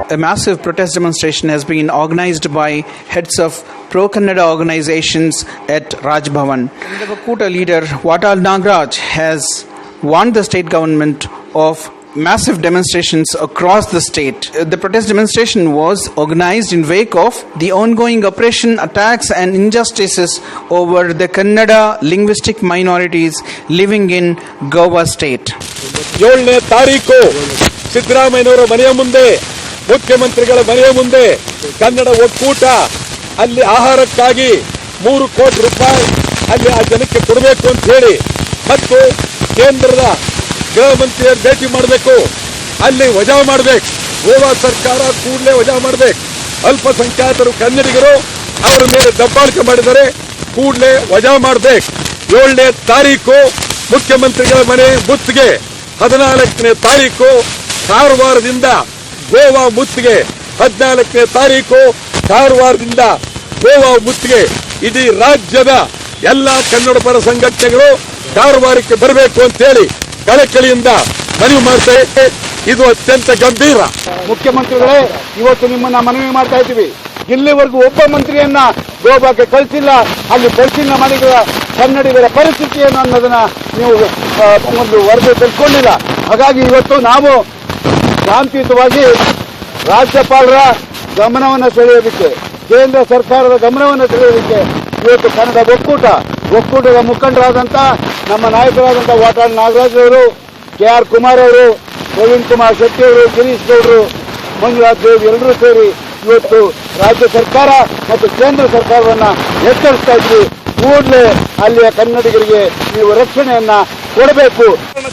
A massive protest demonstration has been organized by heads of pro-Kannada organizations at Raj Bhavan. Kannada Vakkoota leader Vatal Nagraj has warned the state government of massive demonstrations across the state. The protest demonstration was organized in wake of the ongoing oppression, attacks and injustices over the Kannada linguistic minorities living in Goa state. 7ನೇ ತಾರೀಕು ಸಿದ್ದರಾಮಯ್ಯನವರ ಮನೆಯ ಮುಂದೆ, ಮುಖ್ಯಮಂತ್ರಿಗಳ ಮನೆಯ ಮುಂದೆ ಕನ್ನಡ ಒಕ್ಕೂಟ ಅಲ್ಲಿ ಆಹಾರಕ್ಕಾಗಿ 3 ಕೋಟಿ ರೂಪಾಯಿ ಅಲ್ಲಿ ಆ ಜನಕ್ಕೆ ಕೊಡಬೇಕು ಅಂತ ಹೇಳಿ ಮತ್ತು ಕೇಂದ್ರದ ಗೃಹ ಮಂತ್ರಿಯರು ಭೇಟಿ ಮಾಡಬೇಕು, ಅಲ್ಲಿ ವಜಾ ಮಾಡಬೇಕು, ಗೋವಾ ಸರ್ಕಾರ ಕೂಡಲೇ ವಜಾ ಮಾಡಬೇಕು. ಅಲ್ಪಸಂಖ್ಯಾತರು ಕನ್ನಡಿಗರು ಅವರ ಮೇಲೆ ದಬ್ಬಾಳಿಕೆ ಮಾಡಿದರೆ ಕೂಡಲೇ ವಜಾ ಮಾಡಬೇಕು. 7ನೇ ತಾರೀಕು ಮುಖ್ಯಮಂತ್ರಿಗಳ ಮನೆ ಮುತ್ತಿಗೆ, 14ನೇ ತಾರೀಕು ಕಾರವಾರದಿಂದ ಗೋವಾ ಮುತ್ತಿಗೆ, 14ನೇ ತಾರೀಕು ಕಾರವಾರದಿಂದ ಗೋವಾ ಮುತ್ತಿಗೆ. ಇಡೀ ರಾಜ್ಯದ ಎಲ್ಲ ಕನ್ನಡ ಪರ ಸಂಘಟನೆಗಳು ಕಾರವಾರಕ್ಕೆ ಬರಬೇಕು ಅಂತ ಹೇಳಿ ಕಳಕಳಿಯಿಂದ ಮನವಿ ಮಾಡ್ತಾ ಇದು ಅತ್ಯಂತ ಗಂಭೀರ. ಮುಖ್ಯಮಂತ್ರಿಗಳೇ, ಇವತ್ತು ನಿಮ್ಮನ್ನ ಮನವಿ ಮಾಡ್ತಾ ಇದ್ದೀವಿ. ಇಲ್ಲಿವರೆಗೂ ಒಬ್ಬ ಮಂತ್ರಿಯನ್ನ ಗೋವಾಕ್ಕೆ ಕಳಿಸಿಲ್ಲ, ಅಲ್ಲಿ ಪರಿಶೀಲನೆ ಮಾಡಿದ ಕನ್ನಡಿಗರ ಪರಿಸ್ಥಿತಿ ಏನು ಅನ್ನೋದನ್ನ ನೀವು ಒಂದು ವರದಿ ತೆಗೆದುಕೊಂಡಿಲ್ಲ. ಹಾಗಾಗಿ ಇವತ್ತು ನಾವು ಶಾಂತಿಯುತವಾಗಿ ರಾಜ್ಯಪಾಲರ ಗಮನವನ್ನು ಸೆಳೆಯೋದಕ್ಕೆ, ಕೇಂದ್ರ ಸರ್ಕಾರದ ಗಮನವನ್ನು ಸೆಳೆಯೋದಕ್ಕೆ ಇವತ್ತು ಕನ್ನಡ ಒಕ್ಕೂಟದ ಮುಖಂಡರಾದಂಥ ನಮ್ಮ ನಾಯಕರಾದಂಥ ವಾಟಾಳ್ ನಾಗರಾಜ್ ಅವರು, KR ಕುಮಾರ್ ಅವರು, ಪ್ರವೀಣ್ ಕುಮಾರ್ ಶೆಟ್ಟಿ ಅವರು, ಗಿರೀಶ್ ಗೌಡರು, ಮಂಜುನಾಥ್ ದೇವ್ ಎಲ್ಲರೂ ಸೇರಿ ಇವತ್ತು ರಾಜ್ಯ ಸರ್ಕಾರ ಮತ್ತು ಕೇಂದ್ರ ಸರ್ಕಾರವನ್ನ ಎಚ್ಚರಿಸ್ತಾ ಇದ್ವಿ. ಕೂಡಲೇ ಅಲ್ಲಿಯ ಕನ್ನಡಿಗರಿಗೆ ನೀವು ರಕ್ಷಣೆಯನ್ನ ಕೊಡಬೇಕು.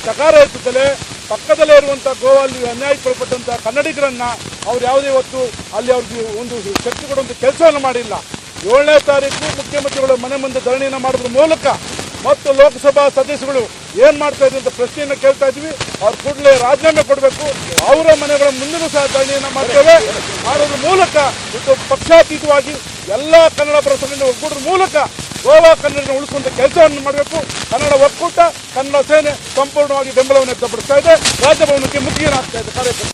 ಚಕಾರ ಎತ್ತುತ್ತಲೇ ಪಕ್ಕದಲ್ಲೇ ಇರುವಂತಹ ಗೋವಾಲ್ಲಿ ಅನ್ಯಾಯಕ್ಕೊಳಪಟ್ಟಂತಹ ಕನ್ನಡಿಗರನ್ನ ಅವ್ರು ಯಾವುದೇ ಹೊತ್ತು ಅಲ್ಲಿ ಅವ್ರಿಗೆ ಒಂದು ಶಕ್ತಿ ಕೊಡುವಂತ ಕೆಲಸವನ್ನು ಮಾಡಿಲ್ಲ. 7ನೇ ತಾರೀಕು ಮುಖ್ಯಮಂತ್ರಿಗಳು ಮನೆ ಮುಂದೆ ಧರಣಿಯನ್ನು ಮಾಡೋದ್ರ ಮೂಲಕ ಮತ್ತು ಲೋಕಸಭಾ ಸದಸ್ಯರು ಏನ್ ಮಾಡ್ತಾ ಇದ್ರು ಅಂತ ಪ್ರಶ್ನೆಯನ್ನು ಕೇಳ್ತಾ ಇದ್ವಿ. ಅವ್ರು ಕೂಡಲೇ ರಾಜೀನಾಮೆ ಕೊಡಬೇಕು. ಅವರ ಮನೆಗಳ ಮುಂದೆನೂ ಸಹ ಧರಣಿಯನ್ನು ಮಾಡ್ತೇವೆ. ಮಾಡೋದ್ರ ಮೂಲಕ ಇದು ಪಕ್ಷಾತೀತವಾಗಿ ಎಲ್ಲಾ ಕನ್ನಡ ಪರ ಸಂಘಟನೆ ಒಗ್ಗೂಡರ ಮೂಲಕ ಗೋವಾ ಕನ್ನಡ ಉಳಿಸುವಂತ ಕೆಲಸವನ್ನು ಮಾಡಬೇಕು. ಕನ್ನಡ ಒಕ್ಕೂಟ, ಕನ್ನಡ ಸೇನೆ ಸಂಪೂರ್ಣವಾಗಿ ಬೆಂಬಲವನ್ನು ವ್ಯಕ್ತಪಡಿಸ್ತಾ ಇದೆ. ರಾಜ್ಯಭವನಕ್ಕೆ ಮುತ್ತಿಗೆ ಹಾಕ್ತಾ ಇದೆ ಕಾರ್ಯಕ್ರಮ.